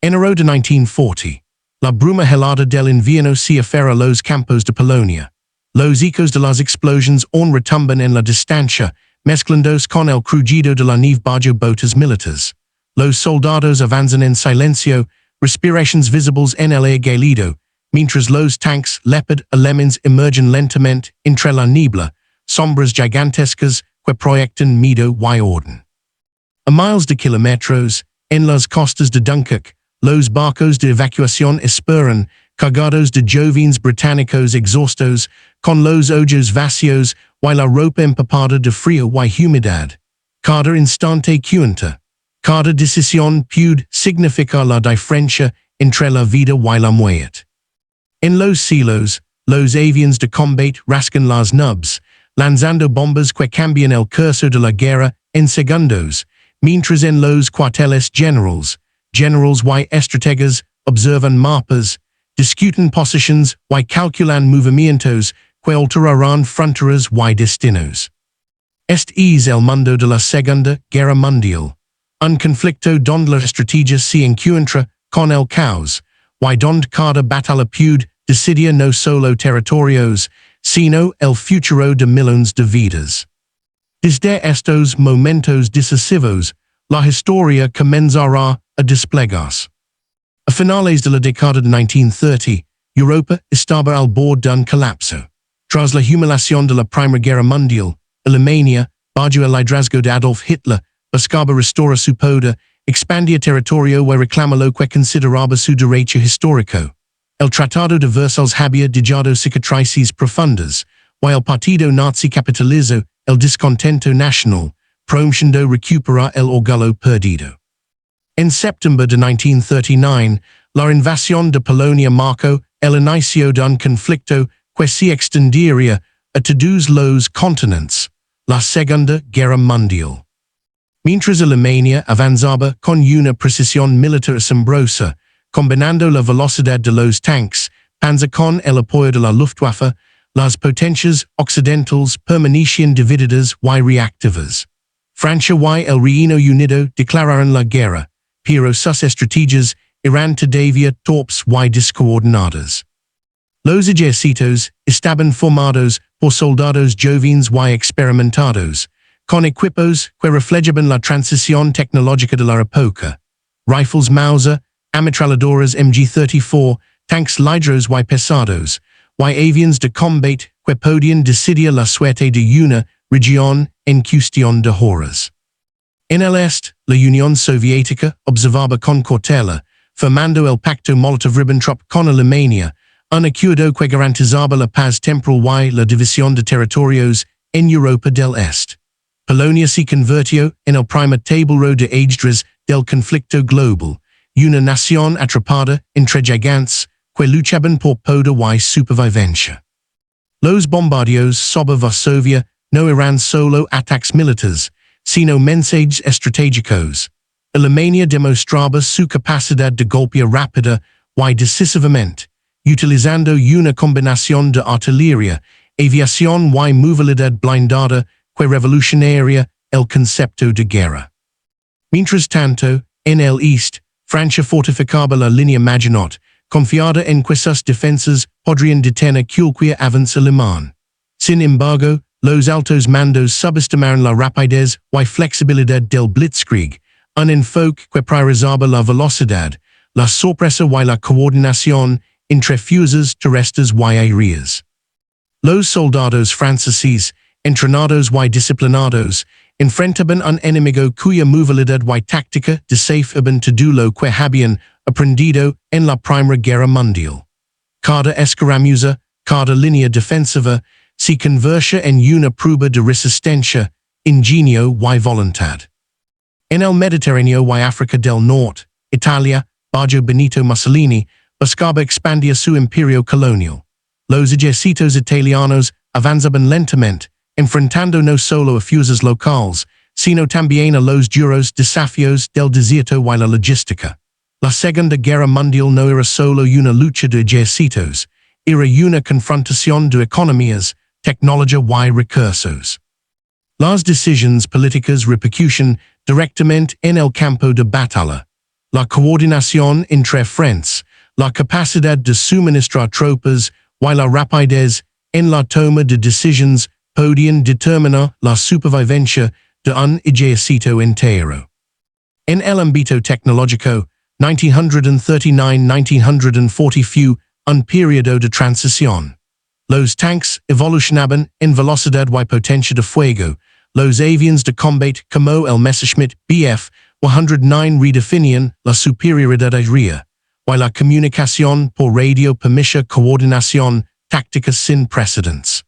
Enero de 1940. La bruma helada del invierno se aferra los campos de Polonia. Los ecos de las explosions aún retumban en la distancia, mezclándose con el crujido de la nieve bajo botas militares. Los soldados avanzan en silencio, respirations visibles en el aire gélido, mientras los tanques Leopard Alameins emergen lentamente entre la niebla, sombras gigantescas que proyectan miedo y orden. A miles de kilómetros, en las costas de Dunkirk, los barcos de evacuación esperan, cargados de jovens británicos exhaustos, con los ojos vacíos y la ropa empapada de frío y humedad. Cada instante cuenta. Cada decisión puede significar la diferencia entre la vida y la muerte. En los cielos, los aviones de combate rascan las nubes, lanzando bombas que cambian el curso de la guerra en segundos, mientras en los cuarteles generals y estrategas observan mapas, discuten posiciones y calculan movimientos que alterarán fronteras y destinos. Este es el mundo de la Segunda Guerra Mundial, un conflicto donde la estrategia se encuentra con el caos, y donde cada batalla puede decidir no solo territorios, sino el futuro de millones de vidas. Desde estos momentos decisivos, la historia comenzará a desplegarse. A finales de la década de 1930, Europa estaba al borde de un colapso. Tras la humiliación de la Primera Guerra Mundial, Alemania, bajo el liderazgo de Adolf Hitler, buscaba restaurar su poder, expandir territorio y reclamar lo que consideraba su derecho histórico. El Tratado de Versalles había dejado cicatrices profundas, y el partido nazi capitalizó el descontento nacional, prometiendo recuperar el orgullo perdido. En septiembre de 1939, la invasión de Polonia marcó el inicio de un conflicto que se extendería a todos los continentes, la Segunda Guerra Mundial. Mientras Alemania avanzaba con una precisión militar asombrosa, combinando la velocidad de los tanques, panzer con el apoyo de la Luftwaffe, las potencias occidentales permanecían divididas y reactivas. Francia y el Reino Unido declararon la guerra, pero sus estrategias eran todavía torpes y descoordinadas. Los ejércitos estaban formados por soldados jóvenes y experimentados, con equipos que reflejaban la transición tecnológica de la época. Rifles Mauser, ametralladoras MG-34, tanques ligeros y pesados, y aviones de combate que podían decidir la suerte de una región en cuestión de horas. En el este, la Unión Soviética observaba con cautela, formando el pacto Molotov-Ribbentrop con Alemania, un acuerdo que garantizaba la paz temporal y la división de territorios en Europa del Este. Polonia se convirtió en el primer tablero de ajedrez del conflicto global, una nación atrapada entre gigantes que luchaban por poder y supervivencia. Los bombardeos sobre Varsovia no eran solo ataques militares, sino mensajes estratégicos. Alemania demostraba su capacidad de golpear rápida y decisivamente, utilizando una combinación de artillería, aviación y movilidad blindada que revolucionaría el concepto de guerra. Mientras tanto, en el este, Francia fortificaba la línea Maginot, confiada en que sus defensas podrían detener cualquier avance alemán. Sin embargo, los altos mandos subestimaron la rapidez y flexibilidad del Blitzkrieg, un enfoque que priorizaba la velocidad, la sorpresa y la coordinación entre fuerzas terrestres y aéreas. Los soldados franceses, entrenados y disciplinados, enfrentaban un enemigo cuya movilidad y táctica desafiaban todo lo que habían aprendido en la Primera Guerra Mundial. Cada escaramuza, cada línea defensiva, se convertía en una prueba de resistencia, ingenio y voluntad. En el Mediterráneo y África del Norte, Italia, bajo Benito Mussolini, buscaba expandir su imperio colonial. Los ejércitos italianos avanzaban lentamente, enfrentando no solo a fuerzas locales, sino también a los duros desafíos del desierto y la logística. La Segunda Guerra Mundial no era solo una lucha de ejércitos, era una confrontación de economías, tecnología y recursos. Las decisiones políticas repercutían directamente en el campo de batalla. la coordinación entre frentes, la capacidad de suministrar tropas, y la rapidez en la toma de decisiones podían determinar la supervivencia de un ejército entero. En el ámbito tecnológico, 1939-1940 fue un periodo de transición. Los tanques evolucionaban en velocidad y potencia de fuego, los aviones de combate como el Messerschmitt Bf 109 redefinían la superioridad aérea, y la comunicación por radio permitía coordinación táctica sin precedentes.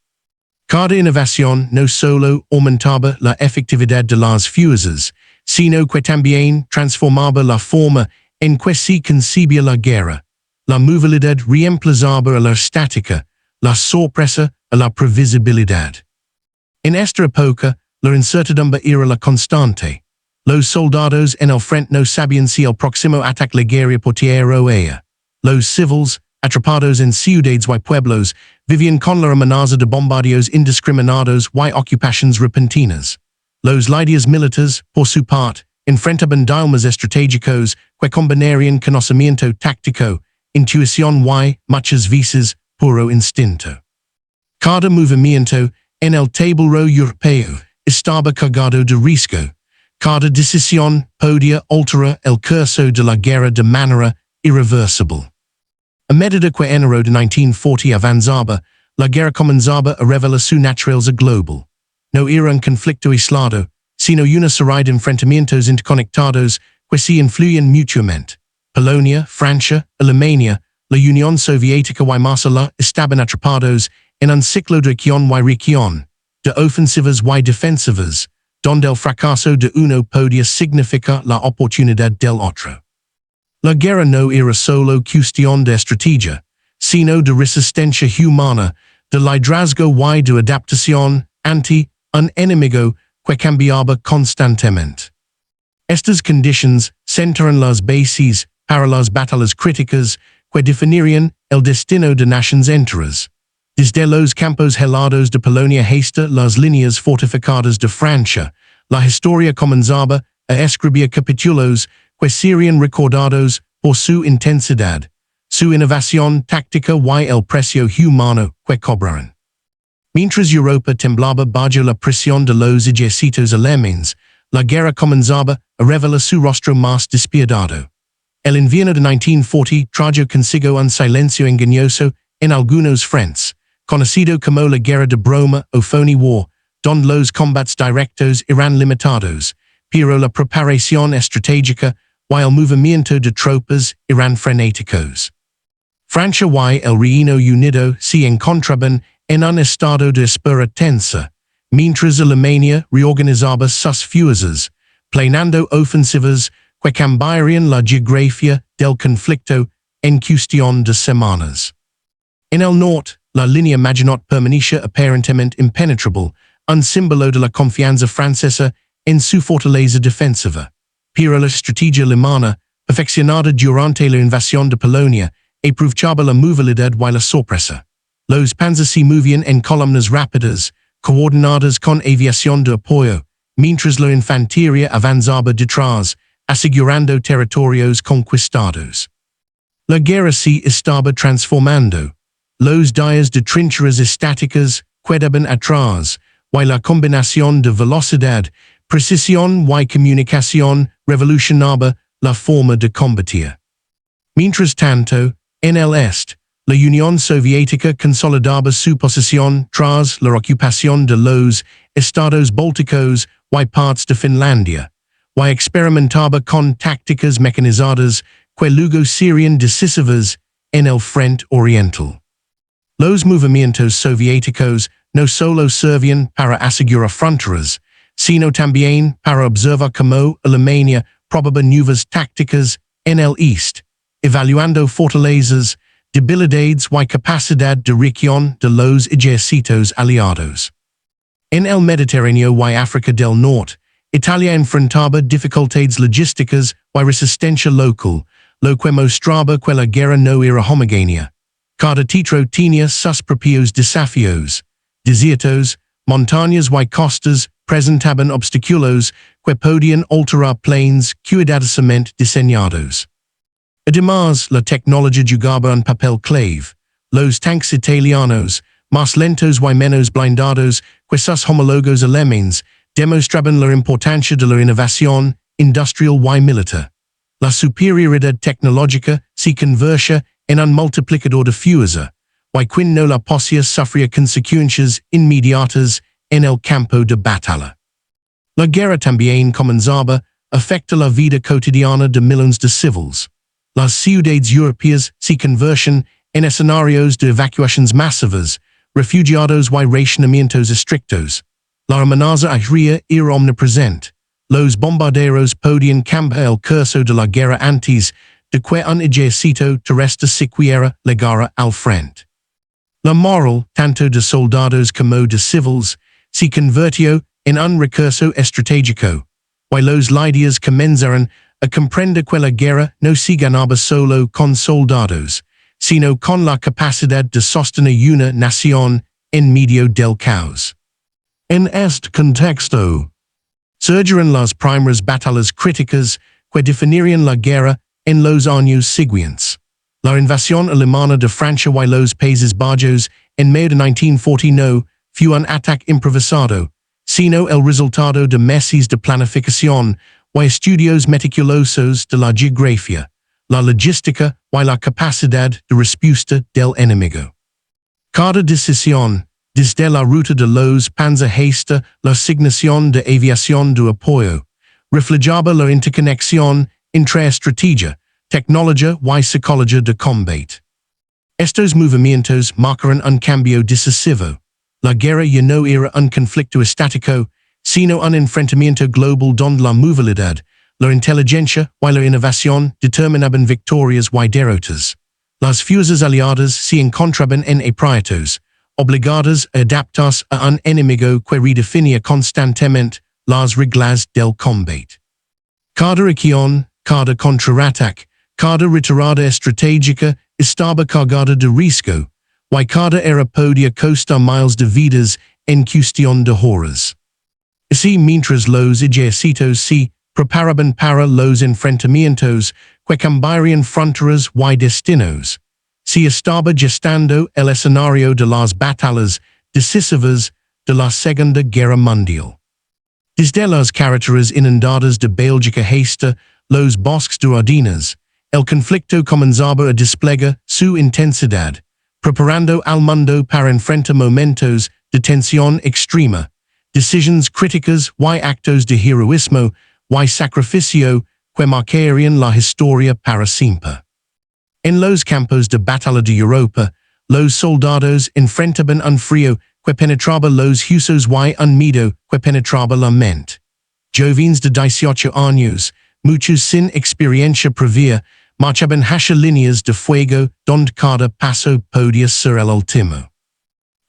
Cada innovación no solo aumentaba la efectividad de las fuerzas, sino que también transformaba la forma en que se concebía la guerra. La movilidad reemplazaba a la estática, la sorpresa a la previsibilidad. En esta época, la incertidumbre era la constante. Los soldados en el frente no sabían si el próximo ataque la guerra podría o ella. Los civiles, atrapados en ciudades y pueblos, vivían con la amenaza de bombardeos indiscriminados y ocupaciones repentinas. Los líderes militares, por su parte, enfrentaban dilemas estratégicos que combinarían conocimiento táctico, intuición y, muchas veces, puro instinto. Cada movimiento en el tablero europeo estaba cargado de riesgo. Cada decisión podía alterar el curso de la guerra de manera irreversible. A medida que enero de 1940 avanzaba, la guerra comenzaba a revelar su naturaleza global. No era un conflicto aislado, sino una serie de enfrentamientos interconectados que se influían mutuamente. Polonia, Francia, Alemania, la Unión Soviética y Marsella estaban atrapados en un ciclo de región y región, de ofensivas y defensivas, donde el fracaso de uno podía significar la oportunidad del otro. La guerra no era solo cuestión de estrategia, sino de resistencia humana, de liderazgo y de adaptación ante un enemigo que cambiaba constantemente. Estas condiciones sentaron las bases para las batallas críticas que definirían el destino de naciones enteras. Desde los campos helados de Polonia hasta las líneas fortificadas de Francia, la historia comenzaba a escribir capítulos que serían recordados por su intensidad, su innovación táctica y el precio humano que cobraron. Mientras Europa temblaba bajo la presión de los ejércitos alemanes, la guerra comenzaba a revelar su rostro más despiadado. El invierno de 1940 trajo consigo un silencio engañoso en algunos frentes, conocido como la guerra de broma o phony war, donde los combates directos eran limitados, pero la preparación estratégica y el movimiento de tropas eran frenéticos. Francia y el Reino Unido se encontraban en un estado de espera tensa, mientras Alemania reorganizaba sus fuerzas, planeando ofensivas que cambiarían la geografía del conflicto en cuestión de semanas. En el norte, la línea Maginot permanecía aparentemente impenetrable, un símbolo de la confianza francesa en su fortaleza defensiva. Pero la estrategia alemana, perfeccionada durante la invasión de Polonia, aprovechaba la movilidad y la sorpresa. Los panzers se movían en columnas rápidas, coordinadas con aviación de apoyo, mientras la infantería avanzaba detrás, asegurando territorios conquistados. La guerra se estaba transformando. Los días de trincheras estáticas quedaban atrás, y la combinación de velocidad, precisión y comunicación revolucionaba la forma de combatir. Mientras tanto, en el este, la Unión Soviética consolidaba su posición tras la ocupación de los estados bálticos y partes de Finlandia, y experimentaba con tácticas mecanizadas que luego serían decisivas en el frente oriental. Los movimientos soviéticos no solo servían para asegurar fronteras, sino también para observar cómo Alemania probaba nuevas tácticas en el este, evaluando fortalezas, debilidades y capacidad de reacción de los ejércitos aliados. En el Mediterráneo y África del Norte, Italia enfrentaba dificultades logísticas y resistencia local, lo que mostraba que la guerra no era homogénea. Cada título tenía sus propios desafíos, desiertos, montañas y costas presentaban obstáculos que podían alterar planes cuidadosamente diseñados. Además, la tecnología jugaba un papel clave. Los tanques italianos, más lentos y menos blindados que sus homólogos alemanes, demostraban la importancia de la innovación industrial y militar. La superioridad tecnológica se convertía en un multiplicador de fuerza, y quien no la poseía sufría consecuencias inmediatas en el campo de batalla. La guerra también comenzaba a afectar la vida cotidiana de millones de civiles. Las ciudades europeas se convertían en escenarios de evacuaciones masivas, refugiados y racionamientos estrictos. La amenaza aérea era omnipresente. Los bombarderos podían cambiar el curso de la guerra antes de que un ejército terrestre siquiera llegara al frente. La moral, tanto de soldados como de civiles, se convirtió en un recurso estratégico, y los líderes comenzaron a comprender que la guerra no se ganaba solo con soldados, sino con la capacidad de sostener una nación en medio del caos. En este contexto, surgieron las primeras batallas críticas que definirían la guerra en los años siguientes. La invasión alemana de Francia y los Países Bajos en mayo de 1940 no fue un ataque improvisado, sino el resultado de meses de planificación y estudios meticulosos de la geografía, la logística y la capacidad de respuesta del enemigo. Cada decisión, desde la ruta de los panzers hasta la asignación de aviación de apoyo, reflejaba la interconexión entre estrategia, tecnología y psicología de combate. Estos movimientos marcaron un cambio decisivo. La guerra ya no era un conflicto estático, sino un enfrentamiento global donde la movilidad, la inteligencia y la innovación determinaban victorias y derrotas. Las fuerzas aliadas se encontraban en aprietos, obligadas a adaptarse a un enemigo que redefinía constantemente las reglas del combate. Cada acción, cada contraataque, cada retirada estratégica estaba cargada de riesgo, y cada era podía costar miles de vidas en cuestión de horas. Así, mientras los ejércitos se preparaban para los enfrentamientos que cambiarían fronteras y destinos, se estaba gestando el escenario de las batallas decisivas de la Segunda Guerra Mundial. Desde las carreteras inundadas de Bélgica hasta los bosques de Ardenas, el conflicto comenzaba a desplegar su intensidad, preparando al mundo para enfrentar momentos de tensión extrema, decisiones críticas y actos de heroísmo y sacrificio que marcarían la historia para siempre. En los campos de batalla de Europa, los soldados enfrentaban un frío que penetraba los huesos y un miedo que penetraba la mente. Jóvenes de 18 años, muchos sin experiencia previa, marchaban hacia líneas de fuego donde cada paso podía ser el último.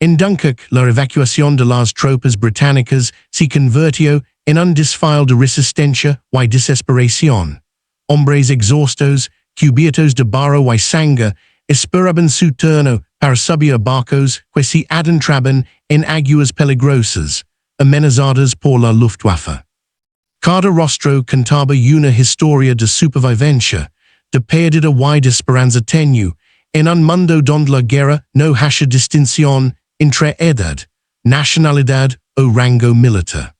En Dunkirk, la evacuación de las tropas británicas se convirtió en un desfile de resistencia y desesperación. Hombres exhaustos, cubiertos de barro y sangre, esperaban su turno para subir a barcos que se adentraban en aguas peligrosas, amenazadas por la Luftwaffe. Cada rostro contaba una historia de supervivencia, de pérdida y de esperanza tenue, en un mundo donde la guerra no hacía distinción entre edad, nacionalidad o rango militar.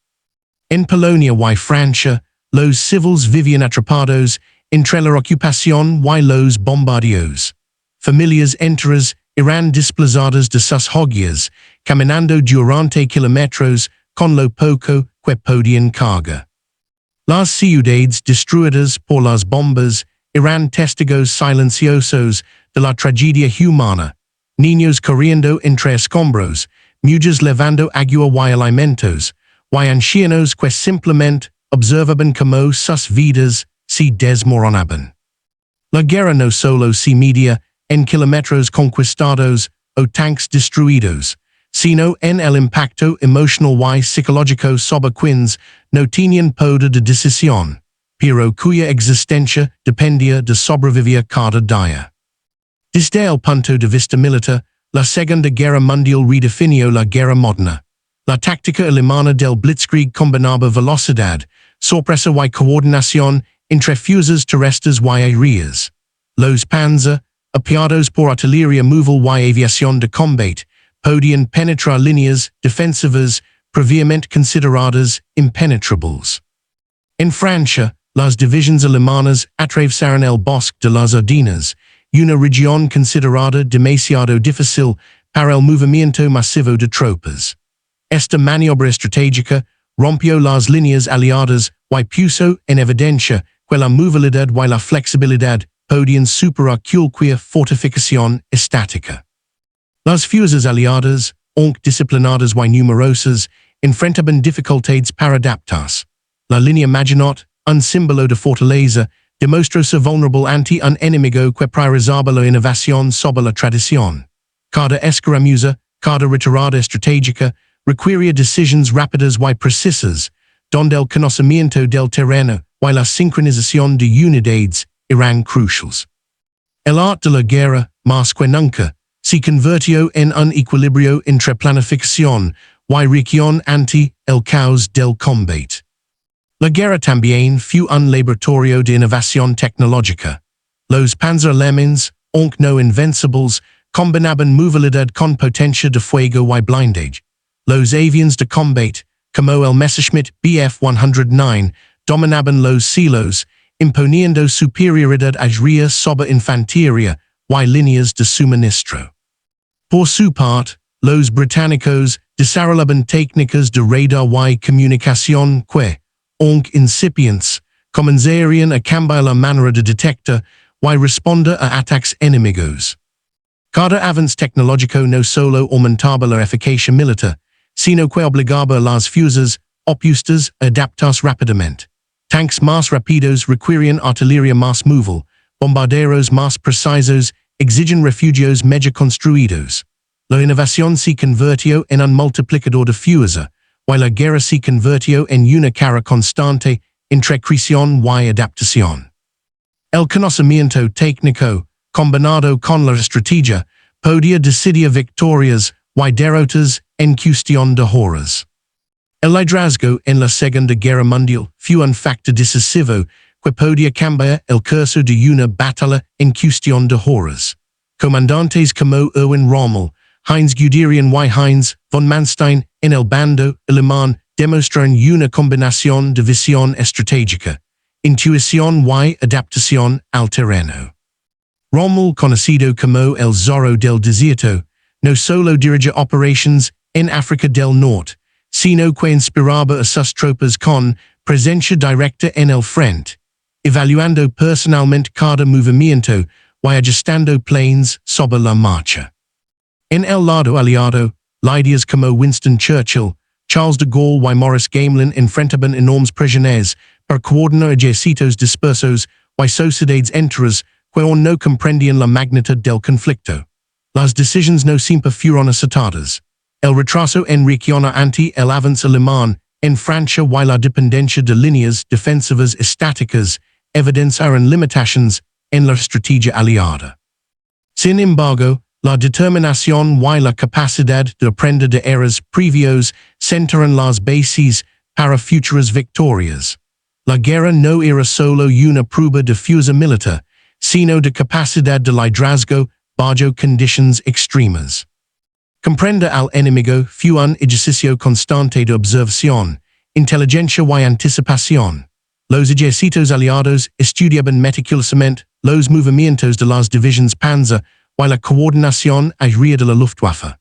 En Polonia y Francia, los civiles vivían atrapados entre la ocupación y los bombardeos. Familias enteras eran desplazadas de sus hogares, caminando durante kilómetros con lo poco que podían cargar. Las ciudades destruidas por las bombas eran testigos silenciosos de la tragedia humana, niños corriendo entre escombros, mujeres levando agua y alimentos, y ancianos que simplemente observaban cómo sus vidas se desmoronaban. La guerra no solo se medía en kilómetros conquistados o tanques destruidos, sino en el impacto emocional y psicológico sobre quienes no tenían poder de decisión, pero cuya existencia dependía de sobrevivir cada día. Desde el punto de vista militar, la Segunda Guerra Mundial redefinió la guerra moderna. La táctica alemana del Blitzkrieg combinaba velocidad, sorpresa y coordinación entre fuerzas terrestres y aéreas. Los panzer, apoyados por artillería móvil y aviación de combate, podían penetrar líneas defensivas previamente consideradas impenetrables. En Francia, las divisiones alemanas atravesaron el bosque de las Ardenas, una región considerada demasiado difícil para el movimiento masivo de tropas. Esta maniobra estratégica rompió las líneas aliadas y puso en evidencia que la movilidad y la flexibilidad podían superar cualquier fortificación estática. Las fuerzas aliadas, aunque disciplinadas y numerosas, enfrentaban dificultades para adaptarse. La línea Maginot, un símbolo de fortaleza, demostró ser vulnerable ante un enemigo que priorizaba la innovación sobre la tradición. Cada escaramuza, cada retirada estratégica, requería decisiones rápidas y precisas, donde el conocimiento del terreno y la sincronización de unidades eran cruciales. El arte de la guerra, más que nunca, se convirtió en un equilibrio entre planificación y reacción ante el caos del combate. La guerra también fue un laboratorio de innovación tecnológica. Los panzer alemanes, aunque no invencibles, combinaban movilidad con potencia de fuego y blindaje. Los aviones de combate, como el Messerschmitt Bf-109, dominaban los cielos, imponiendo superioridad aérea sobre infantería y líneas de suministro. Por su parte, los británicos desarrollaban técnicas de radar y comunicación que, aunque incipientes, comenzarían a cambiar la manera de detectar y responder a ataques enemigos. Cada avance tecnológico no solo aumentaba la eficacia militar, sino que obligaba a las fuerzas opuestas a adaptarse rápidamente. Tanques más rápidos requerían artillería más móvil, bombarderos más precisos exigen refugios mejor construidos. La innovación se convirtió en un multiplicador de fuerza, y la guerra se convirtió en una carrera constante entre creación y adaptación. El conocimiento técnico, combinado con la estrategia, podía decidir victorias y derrotas en cuestión de horas. El liderazgo en la Segunda Guerra Mundial fue un factor decisivo que podía cambiar el curso de una batalla en cuestión de horas. Comandantes como Erwin Rommel, Heinz Guderian y Heinz von Manstein en el bando alemán demostraron una combinación de visión estratégica, intuición y adaptación al terreno. Rommel, conocido como el Zorro del Desierto, no solo dirigía operaciones en África del Norte, sino que inspiraba a sus tropas con presencia directa en el frente, evaluando personalmente cada movimiento y ajustando planes sobre la marcha. En el lado aliado, líderes como Winston Churchill, Charles de Gaulle y Maurice Gamelin enfrentaban enormes presiones para coordinar ejércitos dispersos y sociedades enteras que aún no comprendían la magnitud del conflicto. Las decisiones no siempre fueron acertadas. El retraso en reacción ante el avance alemán en Francia y la dependencia de líneas defensivas estáticas evidenciaron limitaciones en la estrategia aliada. Sin embargo, la determinación y la capacidad de aprender de errores previos sentaron las bases para futuras victorias. La guerra no era solo una prueba de fuerza militar, sino de capacidad de liderazgo bajo condiciones extremas. Comprender al enemigo fue un ejercicio constante de observación, inteligencia y anticipación. Los ejércitos aliados estudiaban meticulosamente los movimientos de las divisiones panzer y la coordinación aérea de la Luftwaffe.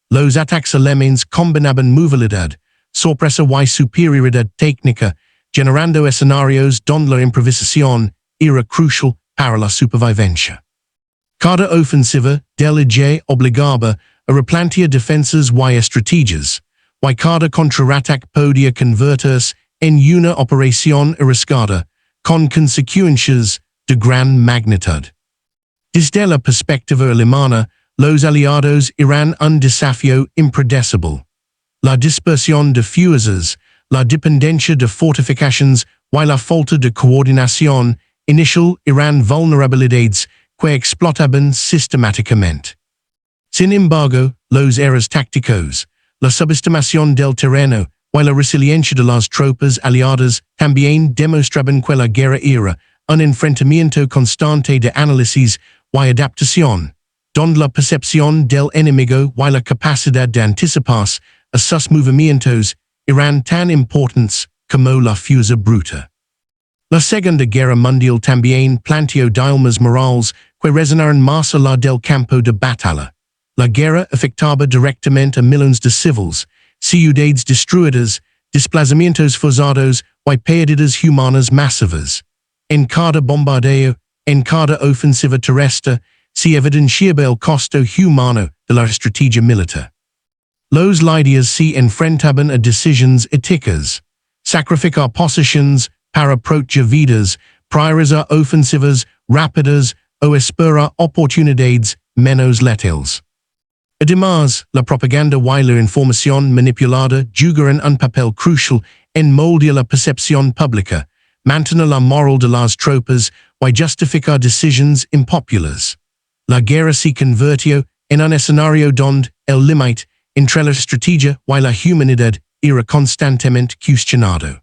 Los ataques alemanes combinaban movilidad, sorpresa y superioridad técnica, generando escenarios donde la improvisación era crucial para la supervivencia. Cada ofensiva del eje obligaba a replantear defensas y estrategias, y cada contraataque podía convertirse en una operación arriesgada, con consecuencias de gran magnitud. Desde la perspectiva alemana, los aliados eran un desafío impredecible. La dispersión de fuerzas, la dependencia de fortificaciones y la falta de coordinación inicial eran vulnerabilidades que explotaban sistemáticamente. Sin embargo, los errores tácticos, la subestimación del terreno, y la resiliencia de las tropas aliadas también demostraban que la guerra era un enfrentamiento constante de análisis y adaptación, donde la percepción del enemigo y la capacidad de anticiparse a sus movimientos eran tan importantes como la fuerza bruta. La Segunda Guerra Mundial también planteó dilemas morales que resonaron más allá del campo de batalla. La guerra afectaba directamente a millones de civiles, ciudades destruidas, desplazamientos forzados y pérdidas humanas masivas. En cada bombardeo, en cada ofensiva terrestre, se evidenciaba el costo humano de la estrategia militar. Los líderes se enfrentaban a decisiones éticas, sacrificar posiciones para proteger vidas, priorizar ofensivas rápidas o esperar oportunidades menos letales. Además, la propaganda y la información manipulada jugaron un papel crucial en moldear la percepción pública, mantener la moral de las tropas y justificar decisiones impopulares. La guerra se convirtió en un escenario donde el límite entre la estrategia y la humanidad era constantemente cuestionado.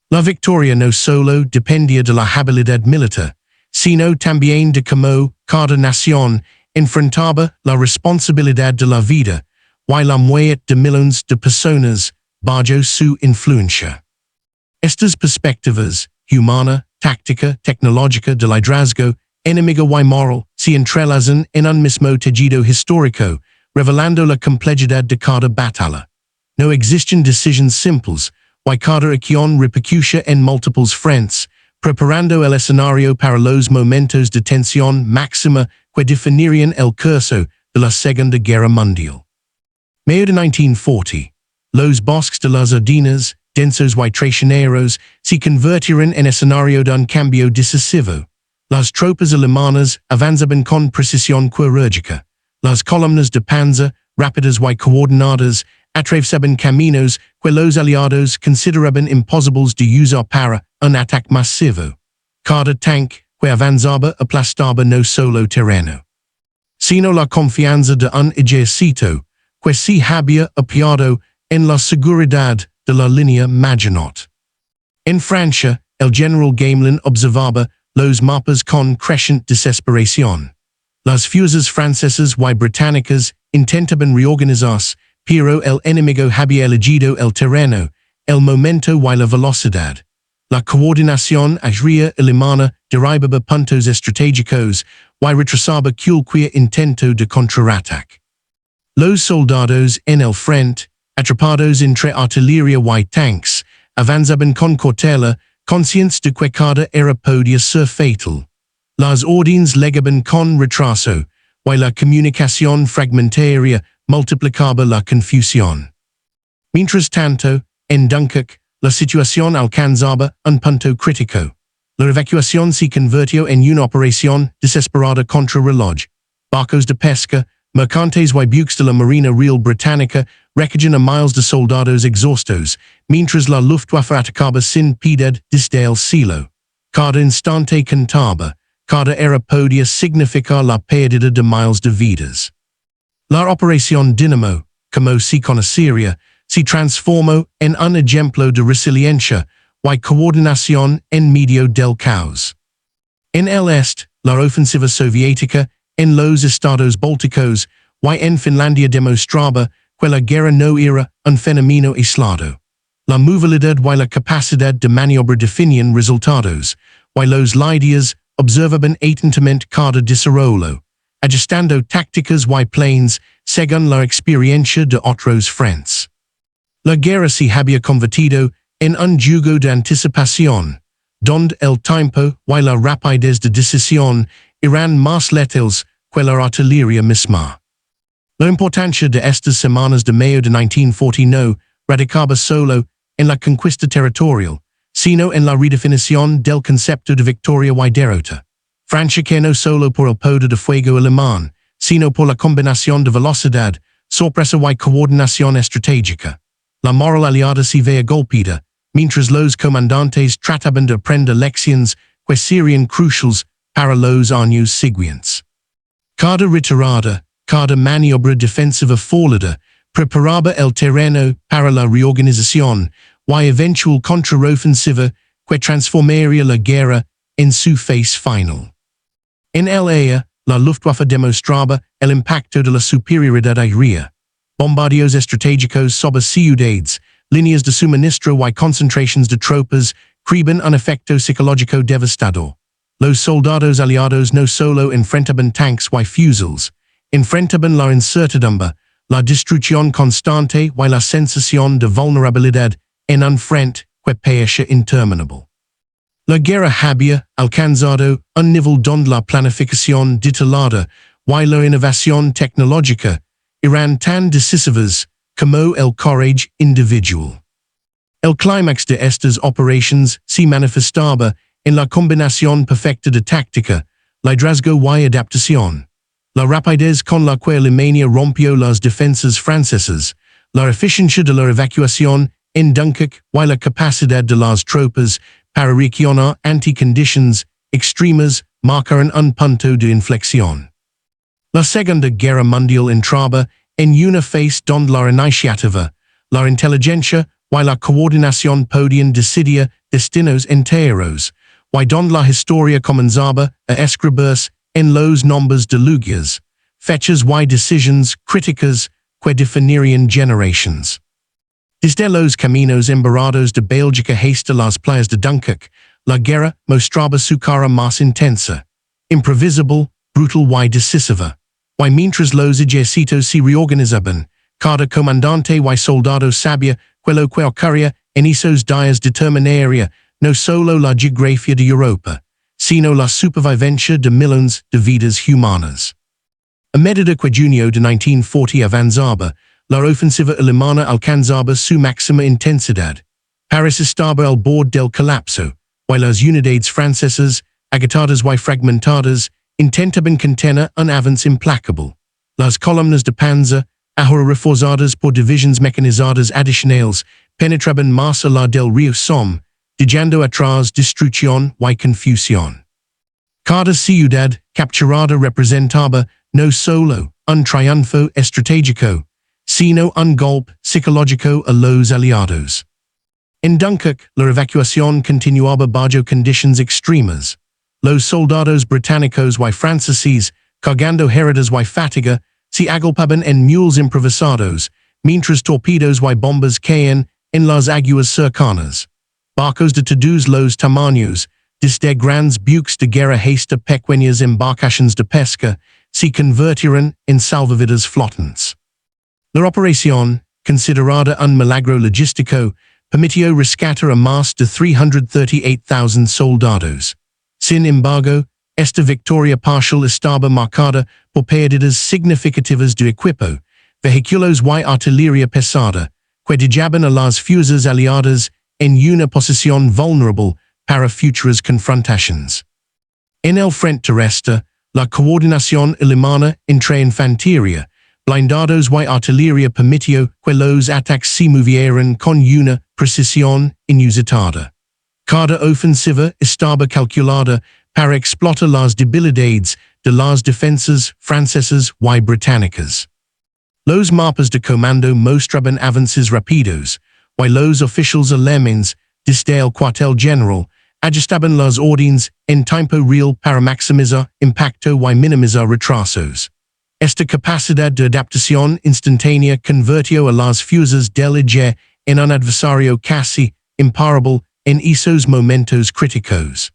La victoria no solo dependía de la habilidad militar, sino también de cómo cada nación enfrentaba la responsabilidad de la vida y la muerte de millones de personas bajo su influencia. Estas perspectivas, humana, táctica, tecnológica del liderazgo, enemigo y moral, se entrelazan en un mismo tejido histórico, revelando la complejidad de cada batalla. No existen decisiones simples, y cada acción repercute en múltiples frentes, preparando el escenario para los momentos de tensión máxima que definirían el curso de la Segunda Guerra Mundial. Mayo de 1940, los bosques de las Ardenas, densos y traicioneros, se convirtieron en escenario de un cambio decisivo. Las tropas alemanas avanzaban con precisión quirúrgica. Las columnas de panzer, rápidas y coordinadas, atravesaban caminos que los aliados consideraban imposibles de usar para un ataque masivo. Cada tanque que avanzaba aplastaba no solo terreno, sino la confianza de un ejército que se había apoyado en la seguridad de la línea Maginot. En Francia, el general Gamelin observaba los mapas con creciente desesperación. Las fuerzas francesas y británicas intentaban reorganizarse, pero el enemigo había elegido el terreno, el momento y la velocidad. La coordinación aérea alemana derribaba puntos estratégicos y retrasaba cualquier intento de contraataque. Los soldados en el frente, atrapados entre artillería y tanques, avanzaban con cautela, conscientes de que cada era podía ser fatal. Las órdenes llegaban con retraso, y la comunicación fragmentaria multiplicaba la confusión. Mientras tanto, en Dunkirk, la situación alcanzaba un punto crítico. La evacuación se convirtió en una operación desesperada contra reloj. Barcos de pesca, mercantes y buques de la Marina Real Británica recogían a miles de soldados exhaustos, mientras la Luftwaffe atacaba sin piedad desde el cielo. Cada instante contaba, cada era podía significar la pérdida de miles de vidas. La Operación Dínamo, como se conocía, se transformó en un ejemplo de resiliencia y coordinación en medio del caos. En el este, la ofensiva soviética, en los estados bálticos y en Finlandia demostraba que la guerra no era un fenómeno aislado. La movilidad y la capacidad de maniobra definían resultados, y los líderes observaban atentamente cada desarrollo, ajustando tácticas y planes según la experiencia de otros frentes. La guerra se había convertido en un juego de anticipación, donde el tiempo y la rapidez de decisión eran más letales que la artillería misma. La importancia de estas semanas de mayo de 1940 no radicaba solo en la conquista territorial, sino en la redefinición del concepto de victoria y derrota. Francia que no solo por el poder de fuego alemán, sino por la combinación de velocidad, sorpresa y coordinación estratégica. La moral aliada se veía golpeada, mientras los comandantes trataban de aprender lecciones que serían cruciales para los años siguientes. Cada retirada, cada maniobra defensiva fallida, preparaba el terreno para la reorganización y eventual contraofensiva que transformaría la guerra en su fase final. En el ella, la Luftwaffe demostraba el impacto de la superioridad aérea. Bombardeos estratégicos sobre ciudades, líneas de suministro y concentraciones de tropas creaban un efecto psicológico devastador. Los soldados aliados no solo enfrentaban tanques y fusiles, enfrentaban la incertidumbre, la destrucción constante y la sensación de vulnerabilidad en un frente que parecía interminable. La guerra había alcanzado un nivel donde la planificación detallada y la innovación tecnológica eran tan decisivas como el coraje individual. El clímax de estas operaciones se manifestaba en la combinación perfecta de táctica, liderazgo y adaptación, la rapidez con la que Alemania rompió las defensas francesas, la eficiencia de la evacuación en Dunkirk y la capacidad de las tropas para reaccionar ante condiciones extremas marcaron un punto de inflexión. La Segunda Guerra Mundial entraba en una fase donde la iniciativa, la inteligencia y la coordinación podían decidir destinos enteros, y donde la historia comenzaba a escribirse en los nombres de lugares, fechas y decisiones críticas que definirían generaciones. Desde los caminos embarrados de Bélgica hasta las playas de Dunkirk, la guerra mostraba su cara más intensa, imprevisible, brutal y decisiva, y mientras los ejércitos se reorganizaban, cada comandante y soldado sabía que lo que ocurría en esos días determinaría no solo la geografía de Europa, sino la supervivencia de millones de vidas humanas. A medida que junio de 1940 avanzaba, la ofensiva alemana alcanzaba su máxima intensidad. París estaba al borde del colapso, y las unidades francesas, agitadas y fragmentadas, intentaban contener un avance implacable. Las columnas de panzer, ahora reforzadas por divisiones mecanizadas adicionales, penetraban más allá del río Somme, dejando atrás destrucción y confusión. Cada ciudad capturada representaba no solo un triunfo estratégico, sino un golpe psicológico a los aliados. En Dunkirk, la evacuación continuaba bajo condiciones extremas. Los soldados británicos y franceses, cargando heridas y fatiga, se agolpaban en mules improvisados, mientras torpedos y bombas caían en las aguas cercanas. Barcos de todos los tamaños, desde grandes buques de guerra hasta pequeñas embarcaciones de pesca, se convirtieron en salvavidas flotantes. La operación, considerada un milagro logístico, permitió rescatar a más de 338,000 soldados. Sin embargo, esta victoria parcial estaba marcada por pérdidas significativas de equipo, vehículos y artillería pesada, que dejaban a las fuerzas aliadas en una posición vulnerable para futuras confrontaciones. En el frente terrestre, la coordinación alemana entre infantería, blindados y artillería permitió que los ataques se movieran con una precisión inusitada. Cada ofensiva estaba calculada para explotar las debilidades de las defensas francesas y británicas. Los mapas de comando mostraban avances rápidos, y los oficiales alemanes, desde el cuartel general, ajustaban las órdenes en tiempo real para maximizar impacto y minimizar retrasos. Esta capacidad de adaptación instantánea convirtió a las fuerzas del eje en un adversario casi imparable en esos momentos críticos.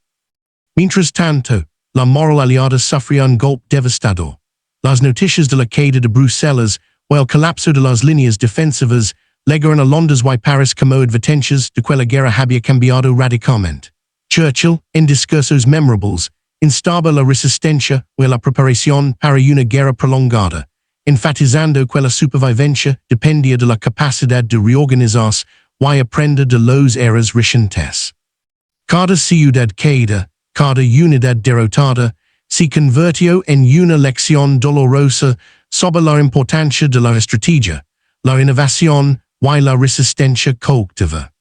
Mientras tanto, la moral aliada sufría un golpe devastador. Las noticias de la caída de Bruselas o el colapso de las líneas defensivas llegaron a Londres y París como advertencias de que la guerra había cambiado radicalmente. Churchill, en discursos memorables, instaba la resistencia y la preparación para una guerra prolongada, enfatizando que la supervivencia dependía de la capacidad de reorganizarse y aprender de los errores recientes. Cada ciudad caída, cada unidad derrotada, se convirtió en una lección dolorosa sobre la importancia de la estrategia, la innovación y la resistencia colectiva.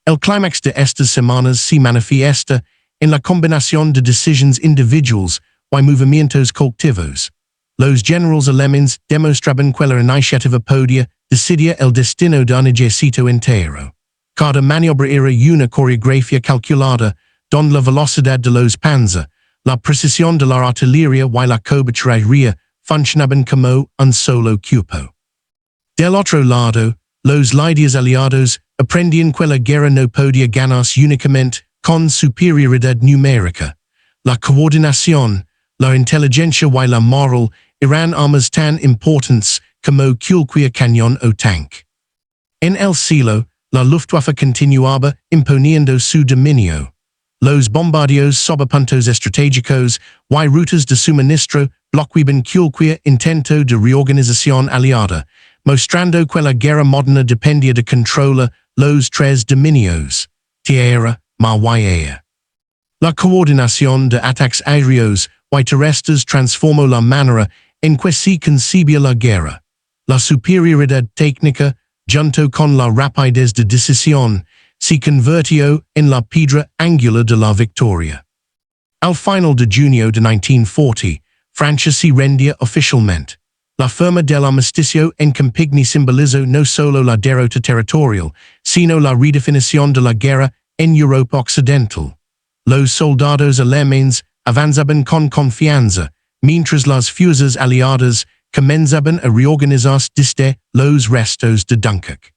El clímax de estas semanas se manifiesta en la combinación de decisiones individuales y movimientos colectivos. Los generales alemanes demostraban que la iniciativa podía decidia el destino de un ejército entero. Cada maniobra era una coreografía calculada, don la velocidad de los panzer, la precisión de la artillería y la cobertura funcionaban como un solo cuerpo. Del otro lado, los líderes aliados aprendían que la guerra no podía ganarse únicamente con superioridad numérica. La coordinación, la inteligencia y la moral eran armas tan importantes como cualquier cañón o tanque. En el cielo, la Luftwaffe continuaba imponiendo su dominio. Los bombardeos sobre puntos estratégicos y rutas de suministro bloqueaban cualquier intento de reorganización aliada, mostrando que la guerra moderna dependía de controlar los tres dominios: tierra, mar y aire. La coordinación de ataques aéreos y terrestres transformó la manera en que se concebía la guerra. La superioridad técnica, junto con la rapidez de decisión, se convirtió en la piedra angular de la victoria. Al final de junio de 1940, Francia se rendía oficialmente. La firma del armisticio en Campigny simbolizó no solo la derrota territorial, sino la redefinición de la guerra en Europa Occidental. Los soldados alemanes avanzaban con confianza, mientras las fuerzas aliadas comenzaban a reorganizarse desde los restos de Dunkirk.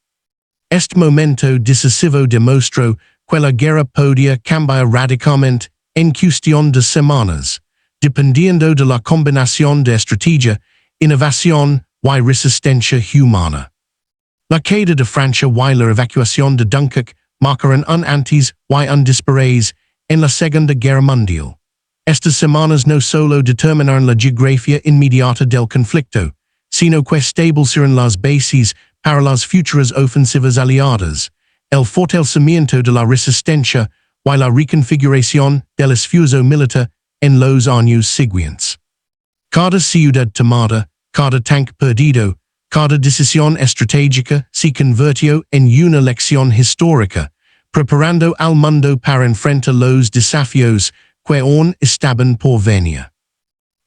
Este momento decisivo demostró que la guerra podía cambiar radicalmente en cuestión de semanas, dependiendo de la combinación de estrategia, innovación y resistencia humana. La caída de Francia y la evacuación de Dunkirk marcaron un antes y un después en la Segunda Guerra Mundial. Estas semanas no solo determinaron la geografía inmediata del conflicto, sino que establecieron las bases para las futuras ofensivas aliadas, el fortalecimiento de la resistencia y la reconfiguración del esfuerzo militar en los años siguientes. Cada ciudad tomada, cada tanque perdido, cada decisión estratégica se convirtió en una lección histórica, preparando al mundo para enfrentar los desafíos que aún estaban por venir.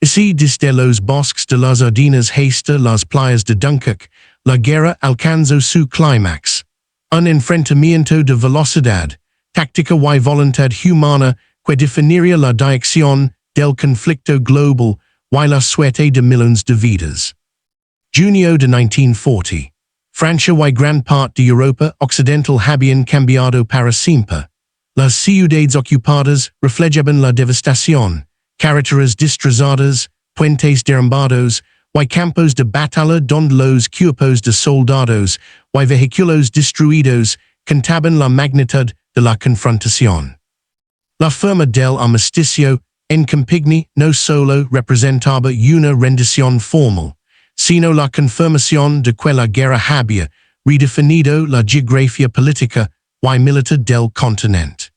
Así desde los bosques de las Ardenas hasta las playas de Dunkirk, la guerra alcanzó su clímax. Un enfrentamiento de velocidad, táctica y voluntad humana que definiría la dirección del conflicto global y la suerte de millones de vidas. Junio de 1940. Francia y gran parte de Europa Occidental habían cambiado para siempre. Las ciudades ocupadas reflejaban la devastación, carreteras destrozadas, puentes derrumbados, y campos de batalla donde los cuerpos de soldados y vehículos destruidos contaban la magnitud de la confrontación. La firma del armisticio en Campigny no solo representaba una rendición formal, sino la confirmación de que la guerra había redefinido la geografía política y militar del continente.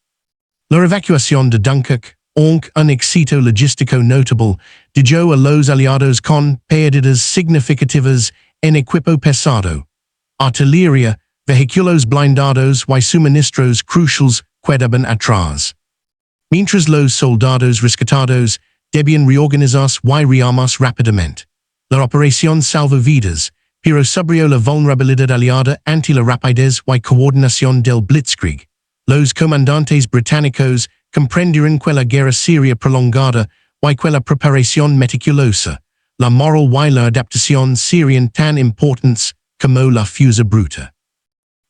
La evacuación de Dunkirk, aunque un éxito logístico notable, dejó a los aliados con pérdidas significativas en equipo pesado, artillería, vehículos blindados y suministros cruciales quedaban atrás. Mientras los soldados rescatados debían reorganizarse y rearmarse rápidamente. La operación salvavidas, pero subió la vulnerabilidad aliada ante la rapidez y coordinación del Blitzkrieg. Los comandantes británicos comprendieron que la guerra sería prolongada y que la preparación meticulosa, la moral y la adaptación serían tan importantes como la fuerza bruta.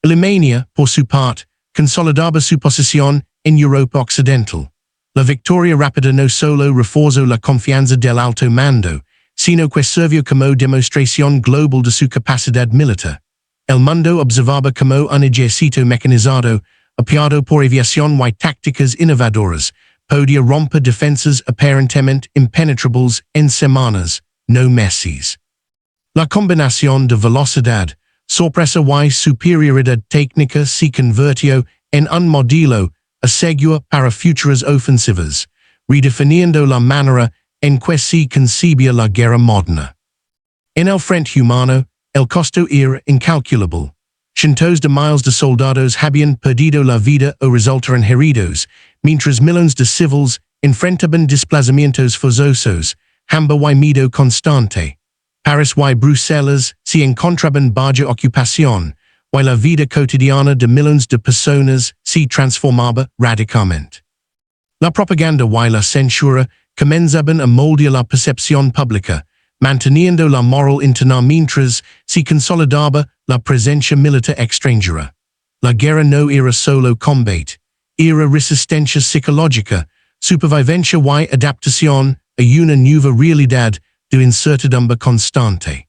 Alemania, por su parte, consolidaba su posición en Europa Occidental. La victoria rápida no solo reforzó la confianza del alto mando, sino que sirvió como demostración global de su capacidad militar. El mundo observaba como un ejército mecanizado, apoyado por aviación y tácticas innovadoras, podía romper defensas aparentemente impenetrables en semanas, no meses. La combinación de velocidad, sorpresa y superioridad técnica se convirtió en un modelo a seguir para futuras ofensivas, redefiniendo la manera en que se concebía la guerra moderna. En el frente humano, el costo era incalculable. Cientos de miles de soldados habían perdido la vida o resultaron heridos, mientras millones de civiles enfrentaban desplazamientos forzosos, hambre y miedo constante. Paris y Bruselas, si encontraban bajo ocupación, y la vida cotidiana de millones de personas se transformaba radicalmente. La propaganda y la censura comenzaban a moldear la percepción pública, manteniendo la moral interna mientras se consolidaba la presencia militar extranjera. La guerra no era solo combate, era resistencia psicológica, supervivencia y adaptación a una nueva realidad de incertidumbre constante.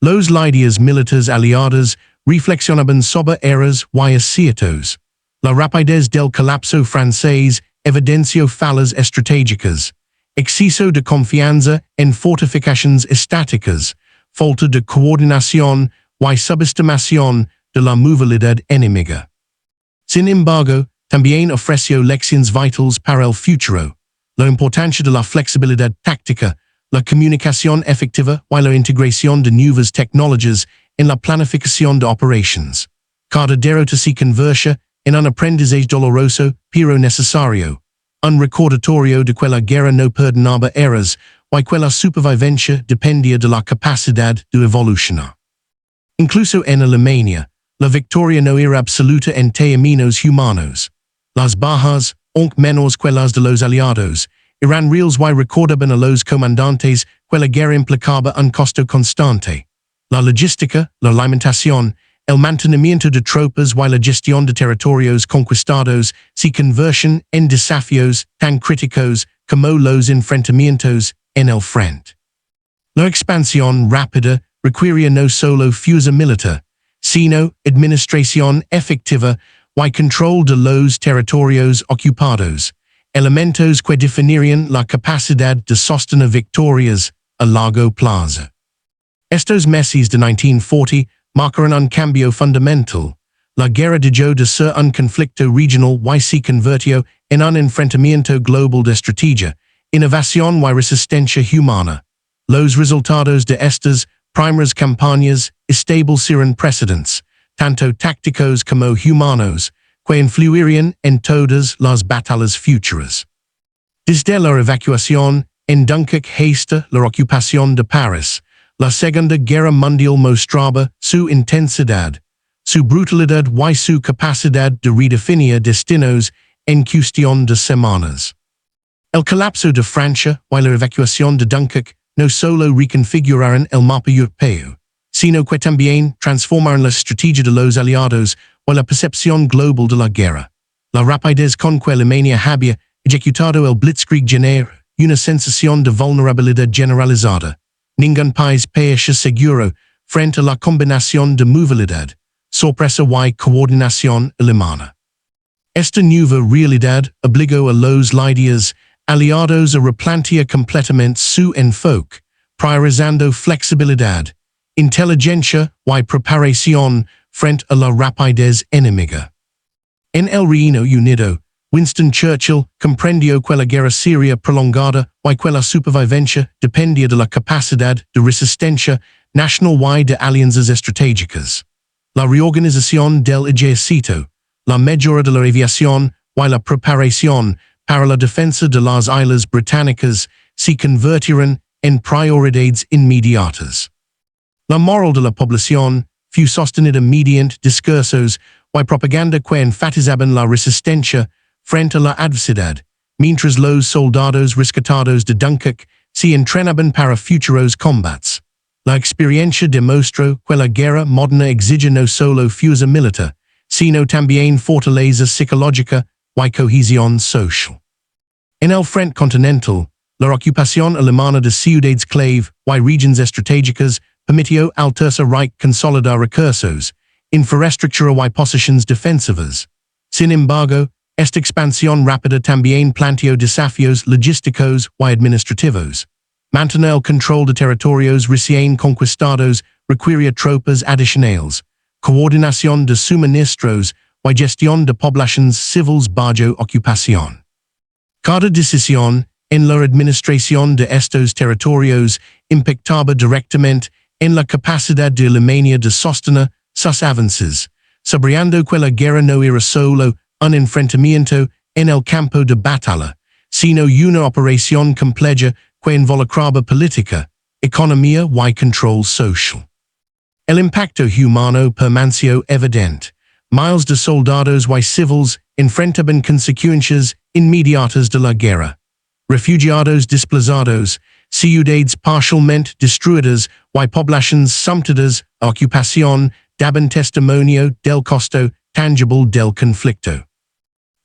Los líderes militares aliados reflexionaban sobre errores y aciertos. La rapidez del colapso francés evidenció fallas estratégicas, exceso de confianza en fortificaciones estáticas, falta de coordinación y subestimación de la movilidad enemiga. Sin embargo, también ofreció lecciones vitales para el futuro, la importancia de la flexibilidad táctica, la comunicación efectiva y la integración de nuevas tecnologías en la planificación de operations. Cada derrota se convertía en un aprendizaje doloroso pero necesario, un recordatorio de que la guerra no perdonaba errores y que la supervivencia dependía de la capacidad de evolucionar. Incluso en Alamein, la victoria no era absoluta en términos humanos. Las bajas, aunque menores que las de los aliados, eran reales y recordaban a los comandantes que la guerra implicaba un costo constante. La logística, la alimentación, el mantenimiento de tropas y la gestión de territorios conquistados se convertían en desafíos tan críticos como los enfrentamientos en el frente. La expansión rápida requería no solo fuerza militar, sino administración efectiva y control de los territorios ocupados, elementos que definirían la capacidad de sostener victorias a largo plazo. Estos meses de 1940 marcaron un cambio fundamental. La guerra dejó de ser un conflicto regional y se convirtió en un enfrentamiento global de estrategia, innovación y resistencia humana. Los resultados de estas primeras campañas establecieron precedentes, tanto tácticos como humanos, que influirían en todas las batallas futuras. Desde la evacuación en Dunkirk hasta la ocupación de París, la Segunda Guerra Mundial mostraba su intensidad, su brutalidad y su capacidad de redefinir destinos en cuestión de semanas. El colapso de Francia y la evacuación de Dunkirk no solo reconfiguraron el mapa europeo, sino que también transformaron la estrategia de los aliados y la percepción global de la guerra. La rapidez con que Alemania había ejecutado el Blitzkrieg genera una sensación de vulnerabilidad generalizada. Ningún país parecía seguro frente a la combinación de movilidad, sorpresa y coordinación alemana. Esta nueva realidad obligó a los líderes aliados a replantear completamente su enfoque, priorizando flexibilidad, inteligencia y preparación frente a la rapidez enemiga. En el Reino Unido, Winston Churchill comprendió que la guerra sería prolongada y que la supervivencia dependía de la capacidad de resistencia nacional y de alianzas estratégicas. La reorganización del ejército, la mejora de la aviación y la preparación para la defensa de las islas británicas se convirtieron en prioridades inmediatas. La moral de la población fue sostenida mediante discursos y propaganda que enfatizaban la resistencia frente a la adversidad, mientras los soldados rescatados de Dunkirk se entrenaban para futuros combates. La experiencia demostró que la guerra moderna exige no solo fuerza militar, sino también fortaleza psicológica y cohesión social. En el frente continental, la ocupación alemana de ciudades clave y regiones estratégicas permitió al Tercer Reich consolidar recursos, infraestructura y posiciones defensivas. Sin embargo, esta expansión rápida también planteó desafíos logísticos y administrativos. Mantener el control de territorios recién conquistados requería tropas adicionales, coordinación de suministros y gestión de poblaciones civiles bajo ocupación. Cada decisión en la administración de estos territorios impactaba directamente en la capacidad de Alemania de sostener sus avances, sabiendo que la guerra no era solo un enfrentamiento en el campo de batalla, sino una operación compleja que involucraba política, Economia y control social. El impacto humano permaneció evidente. Miles de soldados y civiles enfrentaban consecuencias inmediatas de la guerra. Refugiados desplazados, ciudades parcialmente destruidas y poblaciones sometidas a ocupación daban testimonio del costo tangible del conflicto.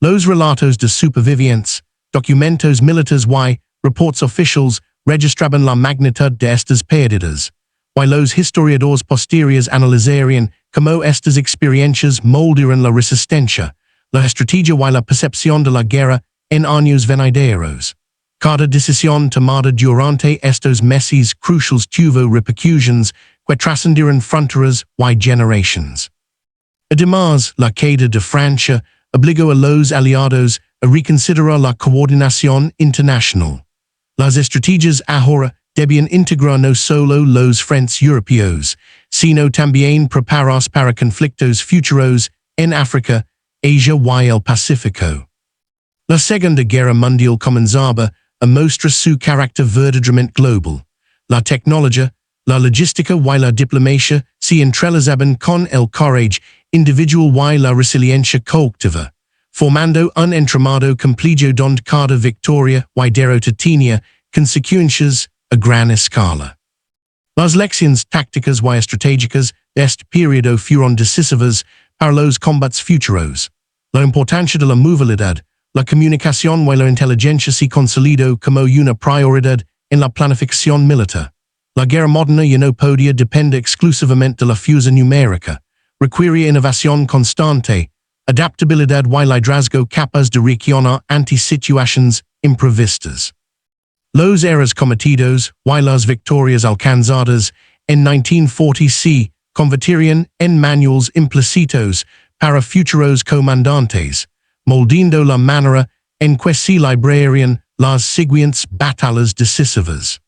Los relatos de supervivientes, documentos militares y reports oficiales registraban la magnitud de estas pérdidas, y los historiadores posteriores analizarían cómo estas experiencias moldearon la resistencia, la estrategia y la percepción de la guerra en años venideros. Cada decisión tomada durante estos meses cruciales tuvo repercusiones que trascendieron fronteras y generaciones. Además, la caída de Francia obligó a los aliados a reconsiderar la coordinación internacional. Las estrategias ahora debían integrar no solo los frentes europeos, sino también prepararse para conflictos futuros en África, Asia y el Pacífico. La Segunda Guerra Mundial comenzaba a mostrar su carácter verdaderamente global. La tecnología, la logística y la diplomacia se entrelazaban con el coraje individual y la resiliencia colectiva, formando un entramado complejo donde cada victoria y derrota tenía consecuencias a gran escala. Las lecciones tácticas y estratégicas de este periodo fueron decisivas para los combates futuros. La importancia de la movilidad, la comunicación y la inteligencia se consolidó como una prioridad en la planificación militar. La guerra moderna ya no podía depender exclusivamente de la fuerza numérica, requería innovación constante, adaptabilidad y liderazgo capaz de reaccionar ante situaciones imprevistas. Los errores cometidos y las victorias alcanzadas en 1940 se convertirían en manuales implícitos para futuros comandantes, moldeando la manera en que se librarían las siguientes batallas decisivas.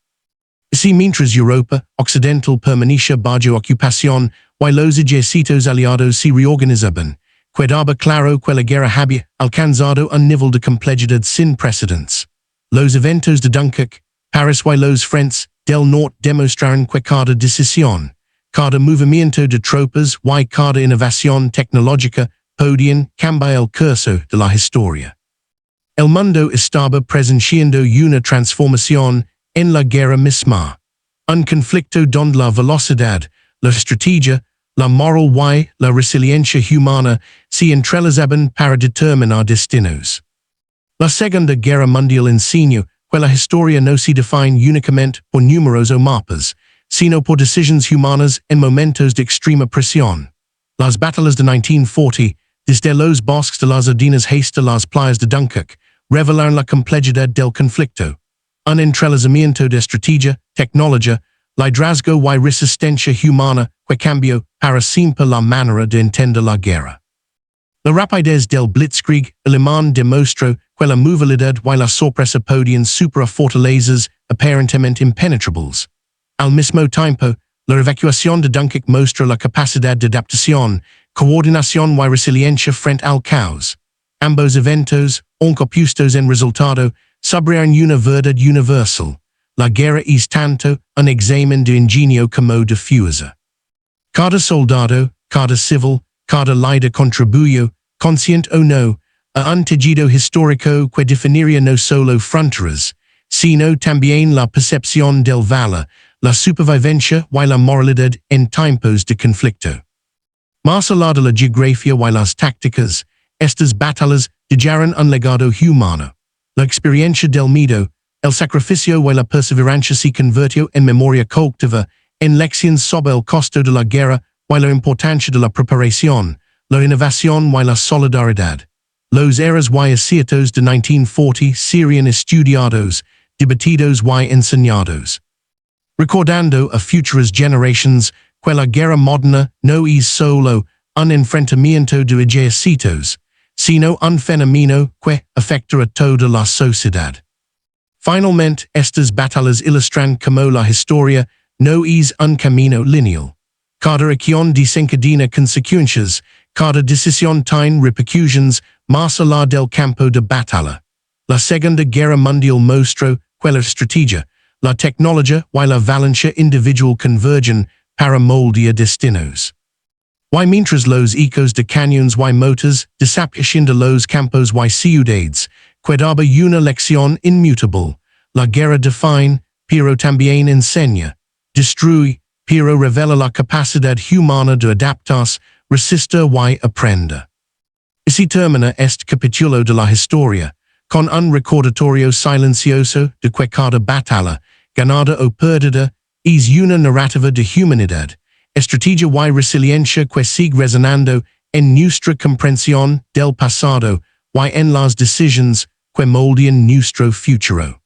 Si mientras Europa Occidental permanecía bajo ocupación y los ejércitos aliados se reorganizaban, quedaba claro que la guerra había alcanzado un nivel de complejidad sin precedentes. Los eventos de Dunkirk, Paris y los frentes del norte demostraron que cada decisión, cada movimiento de tropas y cada innovación tecnológica podían cambiar el curso de la historia. El mundo estaba presenciando una transformación en la guerra misma, un conflicto donde la velocidad, la estrategia, la moral y la resiliencia humana se entrelazaban para determinar destinos. La Segunda Guerra Mundial enseñó que la historia no se define únicamente por números o mapas, sino por decisiones humanas en momentos de extrema presión. Las batallas de 1940, desde los bosques de las Ardenas hasta las playas de Dunkirk, revelaron la complejidad del conflicto, un entrelazamiento de estrategia, tecnología, liderazgo y resistencia humana que cambió para siempre la manera de entender la guerra. La rapidez del Blitzkrieg alemán demostró que la movilidad y la sorpresa podían superar fortalezas aparentemente impenetrables. Al mismo tiempo, la evacuación de Dunkirk mostró la capacidad de adaptación, coordinación y resiliencia frente al caos. Ambos eventos, aunque opuestos en resultado, subrayaron una verdad universal. La guerra es tanto un examen de ingenio como de fuerza. Cada soldado, cada civil, cada líder contribuyó, consciente o no, a un tejido histórico que definiría no solo fronteras, sino también la percepción del valor, la supervivencia y la moralidad en tiempos de conflicto. Más allá de la geografía y las tácticas, estas batallas dejaron un legado humano. La experiencia del miedo, el sacrificio y la perseverancia se convirtió en memoria colectiva, en lecciones sobre el costo de la guerra y la importancia de la preparación, la innovación y la solidaridad. Los errores y aciertos de 1940 serían estudiados, debatidos y enseñados. Recordando a futuras generaciones que la guerra moderna no es solo un enfrentamiento de ejércitos, sino un fenómeno que afecta a toda la sociedad. Finalmente, estas batallas ilustran cómo la historia no es un camino lineal. Cada acción desencadena consecuencias, cada decisión tiene repercusiones más allá del campo de batalla. La Segunda Guerra Mundial mostró que la estrategia, la tecnologia y la valencia individual convergen para moldear destinos. Y mientras los ecos de cañones y motas desaparecen de los campos y ciudades, quedaba una lección inmutable. La guerra define, pero también enseña. Destruye, pero revela la capacidad humana de adaptarse, resistir y aprender. Así termina este capítulo de la historia, con un recordatorio silencioso de que cada batalla, ganada o perdida, es una narrativa de humanidad, estrategia y resiliencia que sigue resonando en nuestra comprensión del pasado y en las decisiones que moldean nuestro futuro.